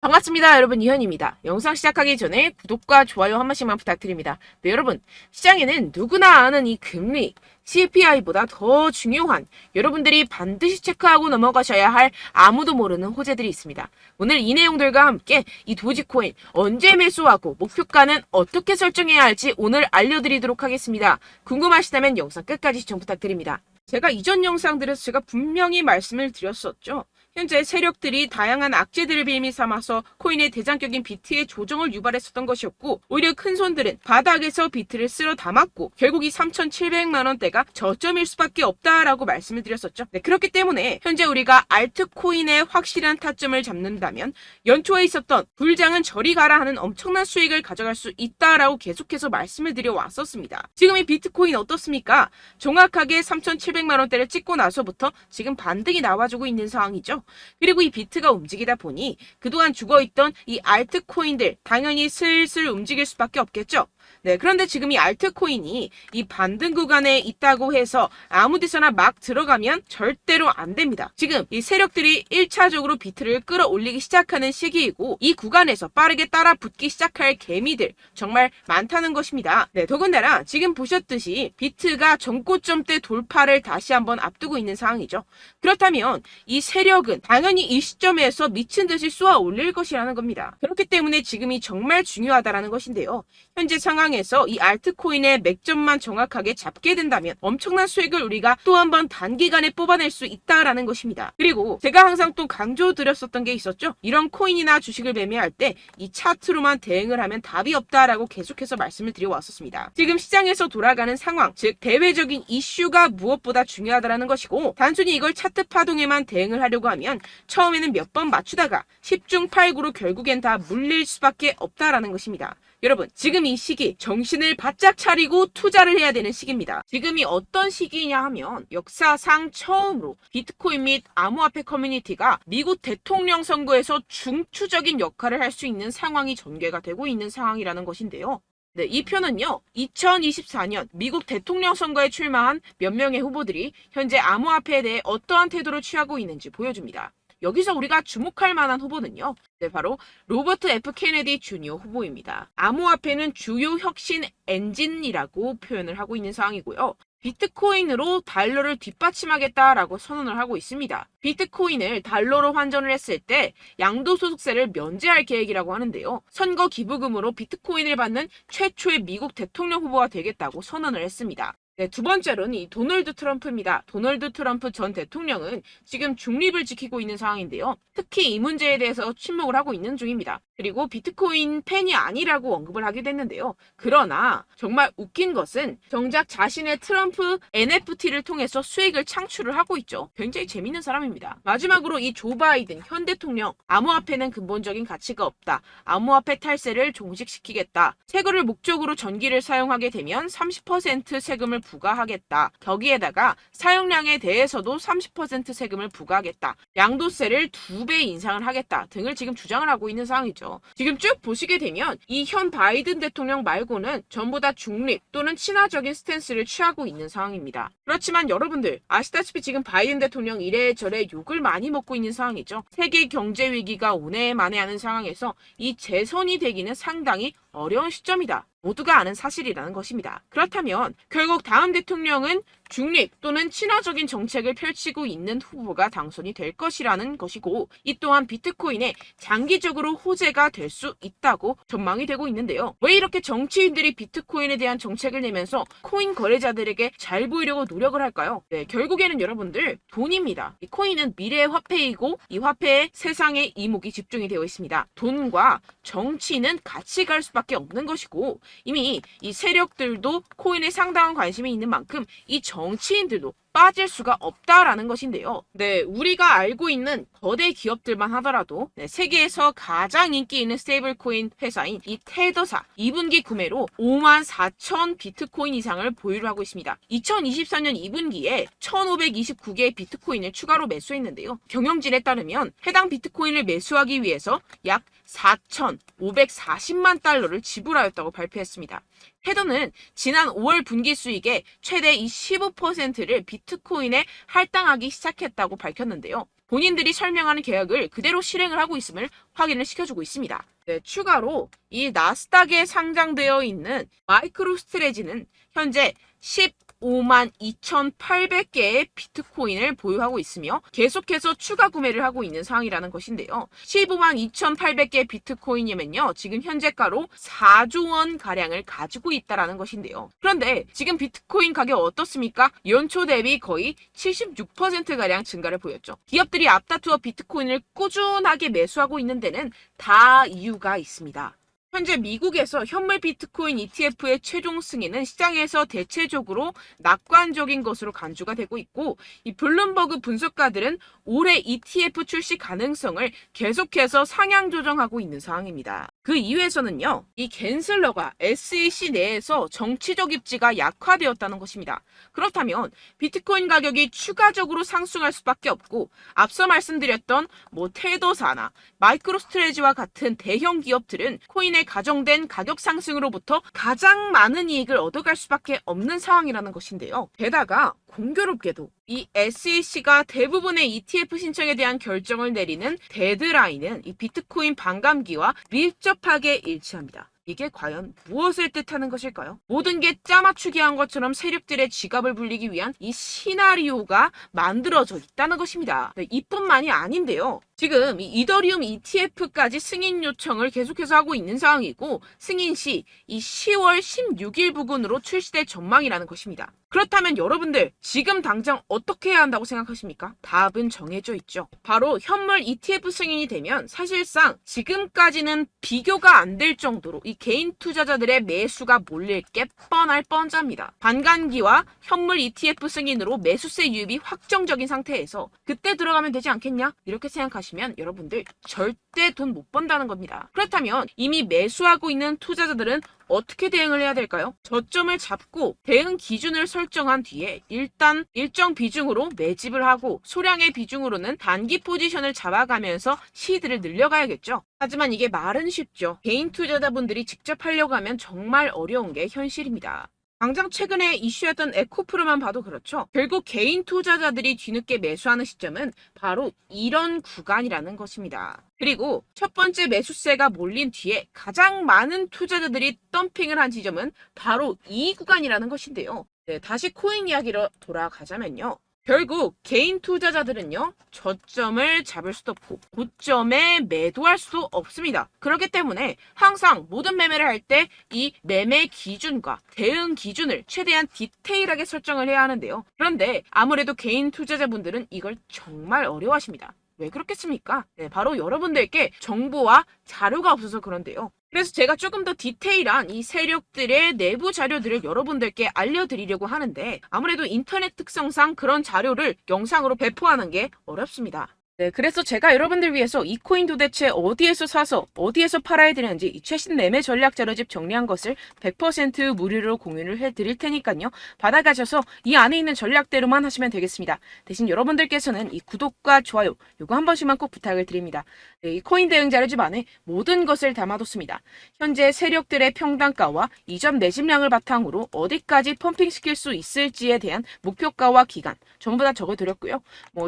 반갑습니다. 여러분, 이현입니다. 영상 시작하기 전에 구독과 좋아요 한 번씩만 부탁드립니다. 네, 여러분, 시장에는 누구나 아는 이 금리, CPI보다 더 중요한 여러분들이 반드시 체크하고 넘어가셔야 할 아무도 모르는 호재들이 있습니다. 오늘 이 내용들과 함께 이 도지코인 언제 매수하고 목표가는 어떻게 설정해야 할지 오늘 알려드리도록 하겠습니다. 궁금하시다면 영상 끝까지 시청 부탁드립니다. 제가 이전 영상들에서 제가 분명히 말씀을 드렸었죠. 현재 세력들이 다양한 악재들을 빌미 삼아서 코인의 대장격인 비트의 조정을 유발했었던 것이었고, 오히려 큰 손들은 바닥에서 비트를 쓸어 담았고 결국 이 3,700만 원대가 저점일 수밖에 없다라고 말씀을 드렸었죠. 네, 그렇기 때문에 현재 우리가 알트코인의 확실한 타점을 잡는다면 연초에 있었던 불장은 저리 가라 하는 엄청난 수익을 가져갈 수 있다라고 계속해서 말씀을 드려왔었습니다. 지금 이 비트코인 어떻습니까? 정확하게 3,700만 원대를 찍고 나서부터 지금 반등이 나와주고 있는 상황이죠. 그리고 이 비트가 움직이다 보니 그동안 죽어있던 이 알트코인들 당연히 슬슬 움직일 수밖에 없겠죠. 네, 그런데 지금 이 알트코인이 이 반등 구간에 있다고 해서 아무 데서나 막 들어가면 절대로 안 됩니다. 지금 이 세력들이 1차적으로 비트를 끌어올리기 시작하는 시기이고, 이 구간에서 빠르게 따라 붙기 시작할 개미들 정말 많다는 것입니다. 네, 더군다나 지금 보셨듯이 비트가 전고점대 돌파를 다시 한번 앞두고 있는 상황이죠. 그렇다면 이 세력은 당연히 이 시점에서 미친 듯이 쏘아 올릴 것이라는 겁니다. 그렇기 때문에 지금이 정말 중요하다라는 것인데요. 현재 상황에서 이 알트코인의 맥점만 정확하게 잡게 된다면 엄청난 수익을 우리가 또 한 번 단기간에 뽑아낼 수 있다라는 것입니다. 그리고 제가 항상 또 강조드렸었던 게 있었죠. 이런 코인이나 주식을 매매할 때 이 차트로만 대응을 하면 답이 없다라고 계속해서 말씀을 드려왔었습니다. 지금 시장에서 돌아가는 상황, 즉 대외적인 이슈가 무엇보다 중요하다라는 것이고, 단순히 이걸 차트 파동에만 대응을 하려고 하면 처음에는 몇 번 맞추다가 10중 8구로 결국엔 다 물릴 수밖에 없다라는 것입니다. 여러분, 지금 이 시기 정신을 바짝 차리고 투자를 해야 되는 시기입니다. 지금이 어떤 시기냐 하면 역사상 처음으로 비트코인 및 암호화폐 커뮤니티가 미국 대통령 선거에서 중추적인 역할을 할 수 있는 상황이 전개가 되고 있는 상황이라는 것인데요. 네, 이 표는요, 2024년 미국 대통령 선거에 출마한 몇 명의 후보들이 현재 암호화폐에 대해 어떠한 태도를 취하고 있는지 보여줍니다. 여기서 우리가 주목할 만한 후보는요, 네, 바로 로버트 F 케네디 주니어 후보입니다. 암호화폐는 주요 혁신 엔진이라고 표현을 하고 있는 상황이고요. 비트코인으로 달러를 뒷받침하겠다라고 선언을 하고 있습니다. 비트코인을 달러로 환전을 했을 때 양도소득세를 면제할 계획이라고 하는데요. 선거 기부금으로 비트코인을 받는 최초의 미국 대통령 후보가 되겠다고 선언을 했습니다. 네, 두 번째로는 이 도널드 트럼프입니다. 도널드 트럼프 전 대통령은 지금 중립을 지키고 있는 상황인데요. 특히 이 문제에 대해서 침묵을 하고 있는 중입니다. 그리고 비트코인 팬이 아니라고 언급을 하기도 했는데요. 그러나 정말 웃긴 것은 정작 자신의 트럼프 NFT를 통해서 수익을 창출을 하고 있죠. 굉장히 재밌는 사람입니다. 마지막으로 이 조 바이든 현 대통령, 암호화폐는 근본적인 가치가 없다. 암호화폐 탈세를 종식시키겠다. 세금을 목적으로 전기를 사용하게 되면 30% 세금을 부과하겠다. 거기에다가 사용량에 대해서도 30% 세금을 부과하겠다. 양도세를 2배 인상을 하겠다 등을 지금 주장을 하고 있는 상황이죠. 지금 쭉 보시게 되면 이 현 바이든 대통령 말고는 전부 다 중립 또는 친화적인 스탠스를 취하고 있는 상황입니다. 그렇지만 여러분들 아시다시피 지금 바이든 대통령 이래저래 욕을 많이 먹고 있는 상황이죠. 세계 경제 위기가 오네만해하는 상황에서 이 재선이 되기는 상당히 어려운 시점이다. 모두가 아는 사실이라는 것입니다. 그렇다면 결국 다음 대통령은 중립 또는 친화적인 정책을 펼치고 있는 후보가 당선이 될 것이라는 것이고, 이 또한 비트코인에 장기적으로 호재가 될 수 있다고 전망이 되고 있는데요. 왜 이렇게 정치인들이 비트코인에 대한 정책을 내면서 코인 거래자들에게 잘 보이려고 노력을 할까요? 네, 결국에는 여러분들 돈입니다. 이 코인은 미래의 화폐이고 이 화폐에 세상의 이목이 집중이 되어 있습니다. 돈과 정치는 같이 갈 수밖에 없는 것이고, 이미 이 세력들도 코인에 상당한 관심이 있는 만큼 이 정치인들도 빠질 수가 없다라는 것인데요. 네, 우리가 알고 있는 거대 기업들만 하더라도 세계에서 가장 인기 있는 스테이블 코인 회사인 이 테더사 2분기 구매로 54,000 비트코인 이상을 보유를 하고 있습니다. 2024년 2분기에 1,529개의 비트코인을 추가로 매수했는데요. 경영진에 따르면 해당 비트코인을 매수하기 위해서 약 4,540만 달러를 지불하였다고 발표했습니다. 테더는 지난 5월 분기 수익의 최대 15%를 비트코인에 할당하기 시작했다고 밝혔는데요. 본인들이 설명하는 계약을 그대로 실행을 하고 있음을 확인을 시켜주고 있습니다. 네, 추가로 이 나스닥에 상장되어 있는 마이크로스트레지는 현재 15만 2,800개의 비트코인을 보유하고 있으며 계속해서 추가 구매를 하고 있는 상황이라는 것인데요. 15만 2,800개 비트코인이면요, 지금 현재가로 4조 원 가량을 가지고 있다라는 것인데요. 그런데 지금 비트코인 가격 어떻습니까? 연초 대비 거의 76% 가량 증가를 보였죠. 기업들이 앞다투어 비트코인을 꾸준하게 매수하고 있는 데는 다 이유가 있습니다. 현재 미국에서 현물 비트코인 ETF의 최종 승인은 시장에서 대체적으로 낙관적인 것으로 간주가 되고 있고, 이 블룸버그 분석가들은 올해 ETF 출시 가능성을 계속해서 상향 조정하고 있는 상황입니다. 그 이유에서는요, 이 갠슬러가 SEC 내에서 정치적 입지가 약화되었다는 것입니다. 그렇다면 비트코인 가격이 추가적으로 상승할 수밖에 없고, 앞서 말씀드렸던 테더사나 마이크로스트레지와 같은 대형 기업들은 코인의 가정된 가격 상승으로부터 가장 많은 이익을 얻어갈 수밖에 없는 상황이라는 것인데요. 게다가 공교롭게도 이 SEC가 대부분의 ETF 신청에 대한 결정을 내리는 데드라인은 이 비트코인 반감기와 밀접하게 일치합니다. 이게 과연 무엇을 뜻하는 것일까요? 모든 게 짜맞추기 한 것처럼 세력들의 지갑을 불리기 위한 이 시나리오가 만들어져 있다는 것입니다. 네, 이뿐만이 아닌데요. 지금 이 이더리움 ETF까지 승인 요청을 계속해서 하고 있는 상황이고, 승인 시 이 10월 16일 부근으로 출시될 전망이라는 것입니다. 그렇다면 여러분들 지금 당장 어떻게 해야 한다고 생각하십니까? 답은 정해져 있죠. 바로 현물 ETF 승인이 되면 사실상 지금까지는 비교가 안 될 정도로 이 개인 투자자들의 매수가 몰릴 게 뻔할 뻔잡니다. 반감기와 현물 ETF 승인으로 매수세 유입이 확정적인 상태에서 그때 들어가면 되지 않겠냐? 이렇게 생각하시면 여러분들 절대 돈 못 번다는 겁니다. 그렇다면 이미 매수하고 있는 투자자들은 어떻게 대응을 해야 될까요? 저점을 잡고 대응 기준을 설정한 뒤에 일단 일정 비중으로 매집을 하고 소량의 비중으로는 단기 포지션을 잡아가면서 시드를 늘려가야겠죠. 하지만 이게 말은 쉽죠. 개인 투자자분들이 직접 하려고 하면 정말 어려운 게 현실입니다. 당장 최근에 이슈였던 에코프로만 봐도 그렇죠. 결국 개인 투자자들이 뒤늦게 매수하는 시점은 바로 이런 구간이라는 것입니다. 그리고 첫 번째 매수세가 몰린 뒤에 가장 많은 투자자들이 덤핑을 한 지점은 바로 이 구간이라는 것인데요. 네, 다시 코인 이야기로 돌아가자면요. 결국 개인 투자자들은요, 저점을 잡을 수도 없고 고점에 매도할 수도 없습니다. 그렇기 때문에 항상 모든 매매를 할 때 이 매매 기준과 대응 기준을 최대한 디테일하게 설정을 해야 하는데요. 그런데 아무래도 개인 투자자분들은 이걸 정말 어려워하십니다. 왜 그렇겠습니까? 네, 바로 여러분들께 정보와 자료가 없어서 그런데요. 그래서 제가 조금 더 디테일한 이 세력들의 내부 자료들을 여러분들께 알려드리려고 하는데, 아무래도 인터넷 특성상 그런 자료를 영상으로 배포하는 게 어렵습니다. 네, 그래서 제가 여러분들 위해서 이 코인 도대체 어디에서 사서 어디에서 팔아야 되는지 이 최신 매매 전략 자료집 정리한 것을 100% 무료로 공유를 해드릴 테니까요. 받아가셔서 이 안에 있는 전략대로만 하시면 되겠습니다. 대신 여러분들께서는 이 구독과 좋아요 요거 한 번씩만 꼭 부탁을 드립니다. 네, 이 코인 대응 자료집 안에 모든 것을 담아뒀습니다. 현재 세력들의 평단가와 이전 매집량을 바탕으로 어디까지 펌핑시킬 수 있을지에 대한 목표가와 기간 전부 다 적어드렸고요.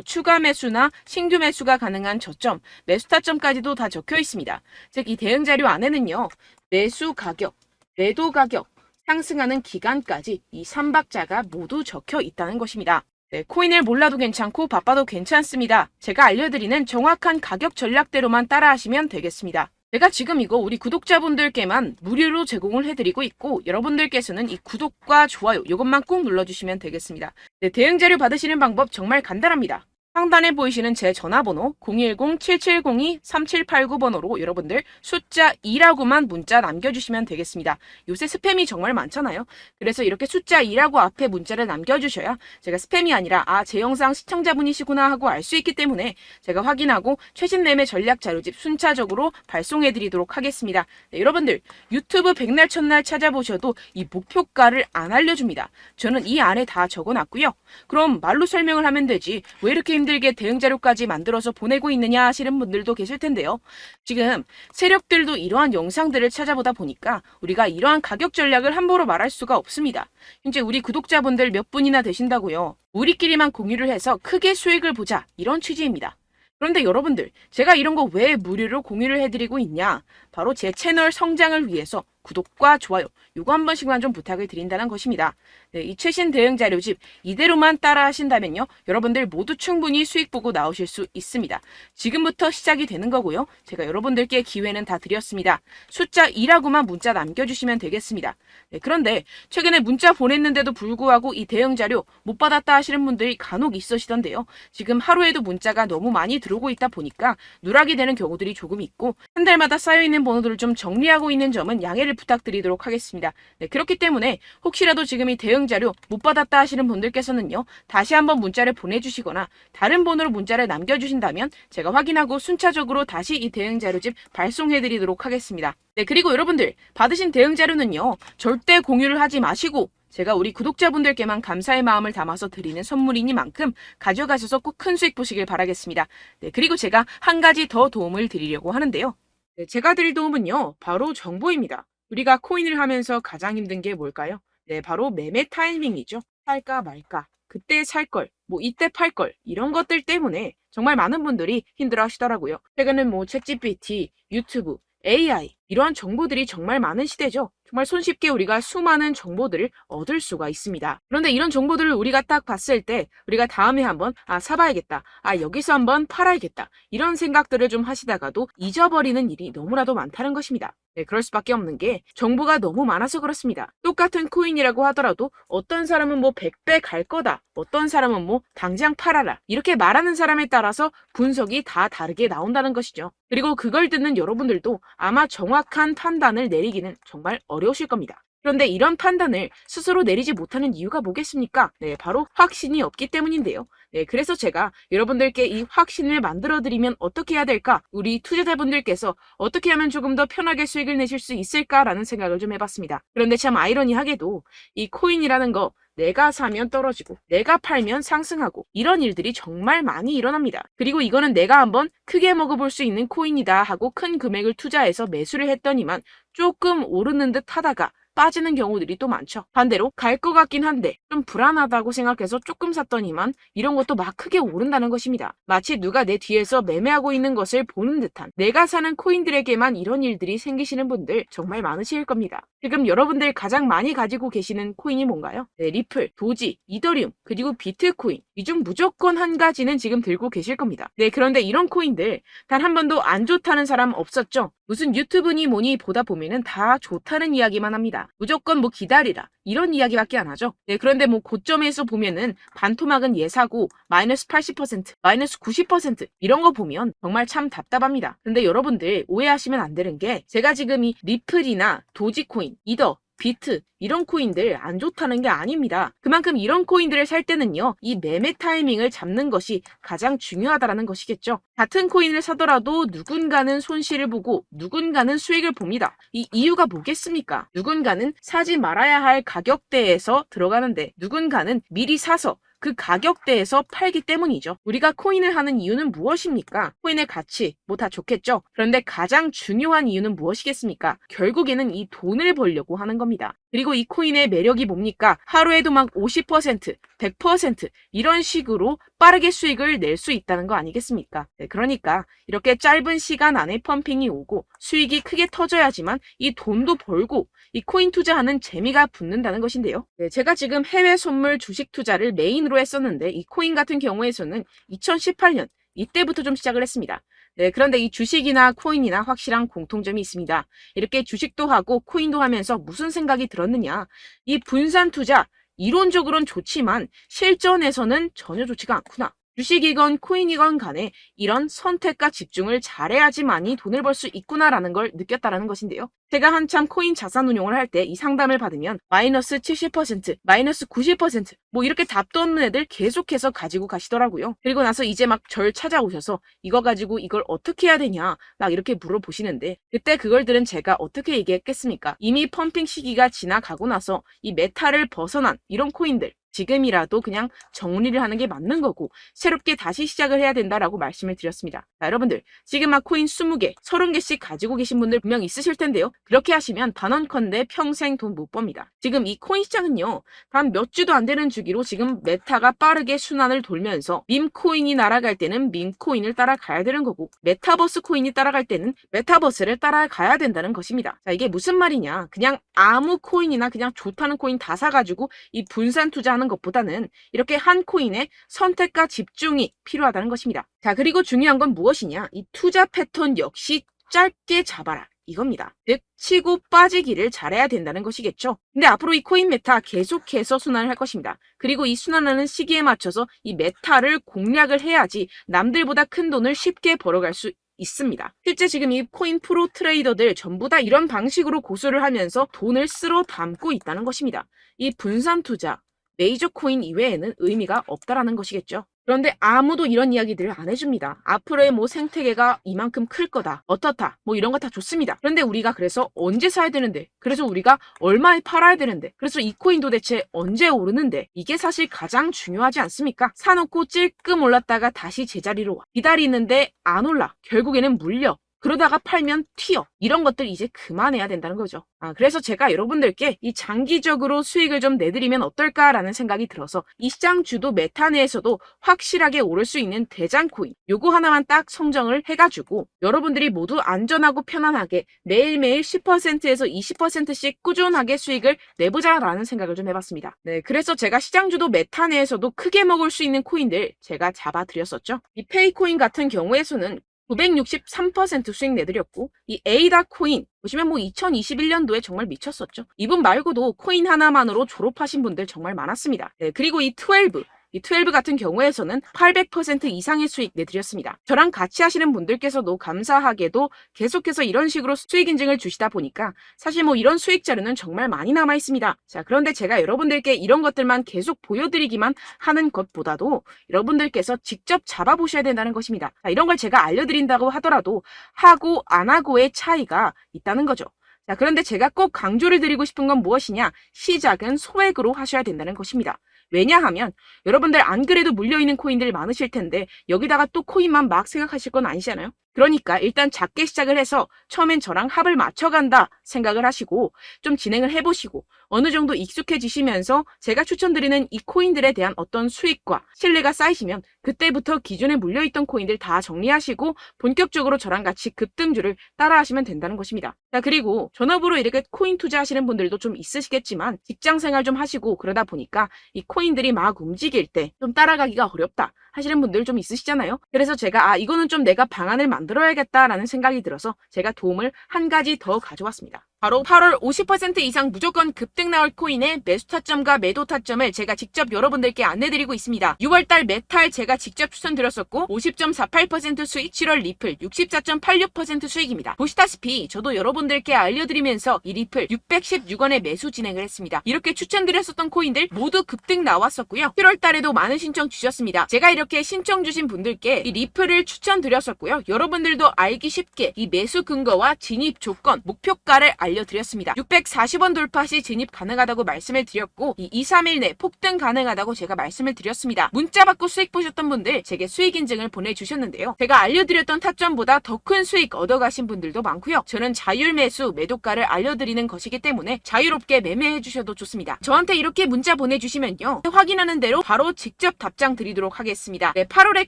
추가 매수나 신규 매수가 가능한 저점, 매수 타점까지도 다 적혀 있습니다. 즉, 이 대응 자료 안에는요, 매수 가격, 매도 가격, 상승하는 기간까지 이 3박자가 모두 적혀 있다는 것입니다. 네, 코인을 몰라도 괜찮고 바빠도 괜찮습니다. 제가 알려드리는 정확한 가격 전략대로만 따라하시면 되겠습니다. 제가 지금 이거 우리 구독자분들께만 무료로 제공을 해드리고 있고, 여러분들께서는 이 구독과 좋아요 이것만 꼭 눌러주시면 되겠습니다. 네, 대응 자료 받으시는 방법 정말 간단합니다. 상단에 보이시는 제 전화번호 010-7702-3789번호로 여러분들 숫자 2라고만 문자 남겨주시면 되겠습니다. 요새 스팸이 정말 많잖아요. 그래서 이렇게 숫자 2라고 앞에 문자를 남겨주셔야 제가 스팸이 아니라 제 영상 시청자분이시구나 하고 알 수 있기 때문에 제가 확인하고 최신 매매 전략 자료집 순차적으로 발송해드리도록 하겠습니다. 네, 여러분들 유튜브 백날 첫날 찾아보셔도 이 목표가를 안 알려줍니다. 저는 이 안에 다 적어놨고요. 그럼 말로 설명을 하면 되지 왜 이렇게 힘들게 대응 자료까지 만들어서 보내고 있느냐 하시는 분들도 계실 텐데요. 지금 세력들도 이러한 영상들을 찾아보다 보니까 우리가 이러한 가격 전략을 함부로 말할 수가 없습니다. 현재 우리 구독자분들 몇 분이나 되신다고요. 우리끼리만 공유를 해서 크게 수익을 보자 이런 취지입니다. 그런데 여러분들, 제가 이런 거 왜 무료로 공유를 해드리고 있냐? 바로 제 채널 성장을 위해서 구독과 좋아요, 요거 한 번씩만 좀 부탁을 드린다는 것입니다. 네, 이 최신 대응 자료집 이대로만 따라 하신다면요, 여러분들 모두 충분히 수익 보고 나오실 수 있습니다. 지금부터 시작이 되는 거고요. 제가 여러분들께 기회는 다 드렸습니다. 숫자 2라고만 문자 남겨주시면 되겠습니다. 네, 그런데 최근에 문자 보냈는데도 불구하고 이 대응 자료 못 받았다 하시는 분들이 간혹 있으시던데요. 지금 하루에도 문자가 너무 많이 들어오고 있다 보니까 누락이 되는 경우들이 조금 있고, 한 달마다 쌓여있는 번호들을 좀 정리하고 있는 점은 양해를 부탁드리도록 하겠습니다. 네, 그렇기 때문에 혹시라도 지금 이 대응 자료 못 받았다 하시는 분들께서는요, 다시 한번 문자를 보내주시거나 다른 번호로 문자를 남겨주신다면 제가 확인하고 순차적으로 다시 이 대응 자료집 발송해드리도록 하겠습니다. 네, 그리고 여러분들 받으신 대응 자료는요, 절대 공유를 하지 마시고 제가 우리 구독자분들께만 감사의 마음을 담아서 드리는 선물이니만큼 가져가셔서 꼭 큰 수익 보시길 바라겠습니다. 네, 그리고 제가 한 가지 더 도움을 드리려고 하는데요. 네, 제가 드릴 도움은요, 바로 정보입니다. 우리가 코인을 하면서 가장 힘든 게 뭘까요? 네, 바로 매매 타이밍이죠. 살까 말까, 그때 살 걸, 뭐 이때 팔 걸, 이런 것들 때문에 정말 많은 분들이 힘들어 하시더라고요. 최근엔 뭐 챗GPT, 유튜브, AI, 이러한 정보들이 정말 많은 시대죠. 정말 손쉽게 우리가 수많은 정보들을 얻을 수가 있습니다. 그런데 이런 정보들을 우리가 딱 봤을 때 우리가 다음에 한번 사봐야겠다, 여기서 한번 팔아야겠다, 이런 생각들을 좀 하시다가도 잊어버리는 일이 너무나도 많다는 것입니다. 네, 그럴 수밖에 없는 게 정보가 너무 많아서 그렇습니다. 똑같은 코인이라고 하더라도 어떤 사람은 뭐 100배 갈 거다, 어떤 사람은 뭐 당장 팔아라, 이렇게 말하는 사람에 따라서 분석이 다 다르게 나온다는 것이죠. 그리고 그걸 듣는 여러분들도 아마 정확한 판단을 내리기는 정말 어려우실 겁니다. 그런데 이런 판단을 스스로 내리지 못하는 이유가 뭐겠습니까? 네, 바로 확신이 없기 때문인데요. 네, 그래서 제가 여러분들께 이 확신을 만들어드리면 어떻게 해야 될까? 우리 투자자분들께서 어떻게 하면 조금 더 편하게 수익을 내실 수 있을까라는 생각을 좀 해봤습니다. 그런데 참 아이러니하게도 이 코인이라는 거, 내가 사면 떨어지고 내가 팔면 상승하고 이런 일들이 정말 많이 일어납니다. 그리고 이거는 내가 한번 크게 먹어볼 수 있는 코인이다 하고 큰 금액을 투자해서 매수를 했더니만 조금 오르는 듯 하다가 빠지는 경우들이 또 많죠. 반대로 갈 것 같긴 한데 좀 불안하다고 생각해서 조금 샀더니만 이런 것도 막 크게 오른다는 것입니다. 마치 누가 내 뒤에서 매매하고 있는 것을 보는 듯한, 내가 사는 코인들에게만 이런 일들이 생기시는 분들 정말 많으실 겁니다. 지금 여러분들 가장 많이 가지고 계시는 코인이 뭔가요? 네, 리플, 도지, 이더리움, 그리고 비트코인, 이 중 무조건 한 가지는 지금 들고 계실 겁니다. 네, 그런데 이런 코인들 단 한 번도 안 좋다는 사람 없었죠? 무슨 유튜브니 뭐니 보다 보면은 다 좋다는 이야기만 합니다. 무조건 뭐 기다리라, 이런 이야기밖에 안 하죠. 네, 그런데 뭐 고점에서 보면은 반토막은 예사고 마이너스 80%, 마이너스 90% 이런 거 보면 정말 참 답답합니다. 근데 여러분들 오해하시면 안 되는 게, 제가 지금 이 리플이나 도지코인, 이더, 비트 이런 코인들 안 좋다는 게 아닙니다. 그만큼 이런 코인들을 살 때는요, 이 매매 타이밍을 잡는 것이 가장 중요하다는 것이겠죠. 같은 코인을 사더라도 누군가는 손실을 보고 누군가는 수익을 봅니다. 이 이유가 뭐겠습니까? 누군가는 사지 말아야 할 가격대에서 들어가는데 누군가는 미리 사서 그 가격대에서 팔기 때문이죠. 우리가 코인을 하는 이유는 무엇입니까? 코인의 가치, 뭐 다 좋겠죠? 그런데 가장 중요한 이유는 무엇이겠습니까? 결국에는 이 돈을 벌려고 하는 겁니다. 그리고 이 코인의 매력이 뭡니까? 하루에도 막 50%, 100% 이런 식으로 빠르게 수익을 낼 수 있다는 거 아니겠습니까? 네, 그러니까 이렇게 짧은 시간 안에 펌핑이 오고 수익이 크게 터져야지만 이 돈도 벌고 이 코인 투자하는 재미가 붙는다는 것인데요. 네, 제가 지금 해외 선물 주식 투자를 메인으로 했었는데 이 코인 같은 경우에서는 2018년 이때부터 좀 시작을 했습니다. 네, 그런데 이 주식이나 코인이나 확실한 공통점이 있습니다. 이렇게 주식도 하고 코인도 하면서 무슨 생각이 들었느냐? 이 분산 투자, 이론적으로는 좋지만 실전에서는 전혀 좋지가 않구나. 주식이건 코인이건 간에 이런 선택과 집중을 잘해야지만이 돈을 벌 수 있구나라는 걸 느꼈다라는 것인데요. 제가 한참 코인 자산 운용을 할 때 이 상담을 받으면 마이너스 70%, 마이너스 90%, 뭐 이렇게 답도 없는 애들 계속해서 가지고 가시더라고요. 그리고 나서 이제 막 절 찾아오셔서 이거 가지고 이걸 어떻게 해야 되냐 막 이렇게 물어보시는데, 그때 그걸 들은 제가 어떻게 얘기했겠습니까? 이미 펌핑 시기가 지나가고 나서 이 메타를 벗어난 이런 코인들, 지금이라도 그냥 정리를 하는 게 맞는 거고 새롭게 다시 시작을 해야 된다라고 말씀을 드렸습니다. 자, 여러분들 지금 막 코인 20개, 30개씩 가지고 계신 분들 분명 있으실 텐데요. 그렇게 하시면 단언컨대 평생 돈 못 법니다. 지금 이 코인 시장은요. 단 몇 주도 안 되는 주기로 지금 메타가 빠르게 순환을 돌면서 밈코인이 날아갈 때는 밈코인을 따라가야 되는 거고 메타버스 코인이 따라갈 때는 메타버스를 따라가야 된다는 것입니다. 자, 이게 무슨 말이냐. 그냥 아무 코인이나 그냥 좋다는 코인 다 사가지고 이 분산 투자하는 것보다는 이렇게 한 코인에 선택과 집중이 필요하다는 것입니다. 자, 그리고 중요한 건 무엇이냐. 이 투자 패턴 역시 짧게 잡아라. 이겁니다. 즉 치고 빠지기를 잘해야 된다는 것이겠죠. 근데 앞으로 이 코인 메타 계속해서 순환을 할 것입니다. 그리고 이 순환하는 시기에 맞춰서 이 메타를 공략을 해야지 남들보다 큰 돈을 쉽게 벌어갈 수 있습니다. 실제 지금 이 코인 프로 트레이더들 전부 다 이런 방식으로 고수를 하면서 돈을 쓸어 담고 있다는 것입니다. 이 분산 투자, 메이저 코인 이외에는 의미가 없다라는 것이겠죠. 그런데 아무도 이런 이야기들을 안 해줍니다. 앞으로의 뭐 생태계가 이만큼 클 거다. 어떻다. 뭐 이런 거 다 좋습니다. 그런데 우리가 그래서 언제 사야 되는데? 그래서 우리가 얼마에 팔아야 되는데? 그래서 이 코인도 대체 언제 오르는데? 이게 사실 가장 중요하지 않습니까? 사놓고 찔끔 올랐다가 다시 제자리로 와. 기다리는데 안 올라. 결국에는 물려. 그러다가 팔면 튀어. 이런 것들 이제 그만해야 된다는 거죠. 그래서 제가 여러분들께 이 장기적으로 수익을 좀 내드리면 어떨까라는 생각이 들어서 이 시장 주도 메타 내에서도 확실하게 오를 수 있는 대장 코인 요거 하나만 딱 선정을 해가지고 여러분들이 모두 안전하고 편안하게 매일매일 10%에서 20%씩 꾸준하게 수익을 내보자라는 생각을 좀 해봤습니다. 네, 그래서 제가 시장 주도 메타 내에서도 크게 먹을 수 있는 코인들 제가 잡아드렸었죠. 이 페이코인 같은 경우에서는 963% 수익 내드렸고 이 에이다 코인 보시면 뭐 2021년도에 정말 미쳤었죠. 이분 말고도 코인 하나만으로 졸업하신 분들 정말 많았습니다. 네, 그리고 이 12 같은 경우에서는 800% 이상의 수익 내드렸습니다. 저랑 같이 하시는 분들께서도 감사하게도 계속해서 이런 식으로 수익 인증을 주시다 보니까 사실 뭐 이런 수익 자료는 정말 많이 남아 있습니다. 자, 그런데 제가 여러분들께 이런 것들만 계속 보여드리기만 하는 것보다도 여러분들께서 직접 잡아보셔야 된다는 것입니다. 자, 이런 걸 제가 알려드린다고 하더라도 하고 안 하고의 차이가 있다는 거죠. 자, 그런데 제가 꼭 강조를 드리고 싶은 건 무엇이냐? 시작은 소액으로 하셔야 된다는 것입니다. 왜냐하면 여러분들 안 그래도 물려있는 코인들 많으실 텐데 여기다가 또 코인만 막 생각하실 건 아니잖아요. 그러니까 일단 작게 시작을 해서 처음엔 저랑 합을 맞춰간다 생각을 하시고 좀 진행을 해보시고 어느 정도 익숙해지시면서 제가 추천드리는 이 코인들에 대한 어떤 수익과 신뢰가 쌓이시면 그때부터 기존에 물려있던 코인들 다 정리하시고 본격적으로 저랑 같이 급등주를 따라하시면 된다는 것입니다. 자, 그리고 전업으로 이렇게 코인 투자하시는 분들도 좀 있으시겠지만 직장생활 좀 하시고 그러다 보니까 이 코인들이 막 움직일 때 좀 따라가기가 어렵다 하시는 분들 좀 있으시잖아요. 그래서 제가 이거는 좀 내가 방안을 만들어야겠다라는 생각이 들어서 제가 도움을 한 가지 더 가져왔습니다. 바로 8월 50% 이상 무조건 급등 나올 코인의 매수 타점과 매도 타점을 제가 직접 여러분들께 안내드리고 있습니다. 6월달 메탈 제가 직접 추천드렸었고 50.48% 수익, 7월 리플 64.86% 수익입니다. 보시다시피 저도 여러분들께 알려드리면서 이 리플 616원에 매수 진행을 했습니다. 이렇게 추천드렸었던 코인들 모두 급등 나왔었고요. 7월달에도 많은 신청 주셨습니다. 제가 이렇게 신청 주신 분들께 이 리플을 추천드렸었고요. 여러분들도 알기 쉽게 이 매수 근거와 진입 조건, 목표가를 알려드렸습니다. 640원 돌파 시 진입 가능하다고 말씀을 드렸고 이 2-3일 내 폭등 가능하다고 제가 말씀을 드렸습니다. 문자 받고 수익 보셨던 분들 제게 수익 인증을 보내주셨는데요. 제가 알려드렸던 타점보다 더 큰 수익 얻어가신 분들도 많고요. 저는 자율 매수 매도가를 알려드리는 것이기 때문에 자유롭게 매매해 주셔도 좋습니다. 저한테 이렇게 문자 보내주시면요. 확인하는 대로 바로 직접 답장 드리도록 하겠습니다. 네, 8월의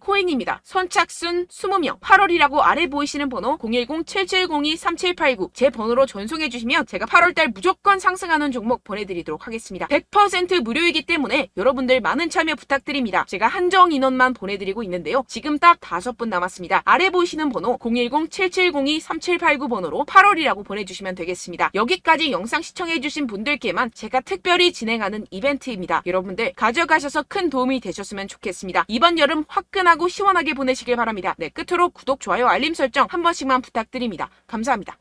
코인입니다. 선착순 20명 8월이라고 아래 보이시는 번호 010-7702-3789 제 번호로 전송해 주시면 제가 8월달 무조건 상승하는 종목 보내드리도록 하겠습니다. 100% 무료이기 때문에 여러분들 많은 참여 부탁드립니다. 제가 한정 인원만 보내드리고 있는데요. 지금 딱 5분 남았습니다. 아래 보이시는 번호 010-7702-3789 번호로 8월이라고 보내주시면 되겠습니다. 여기까지 영상 시청해주신 분들께만 제가 특별히 진행하는 이벤트입니다. 여러분들 가져가셔서 큰 도움이 되셨으면 좋겠습니다. 이번 여름 화끈하고 시원하게 보내시길 바랍니다. 네, 끝으로 구독, 좋아요, 알림 설정 한 번씩만 부탁드립니다. 감사합니다.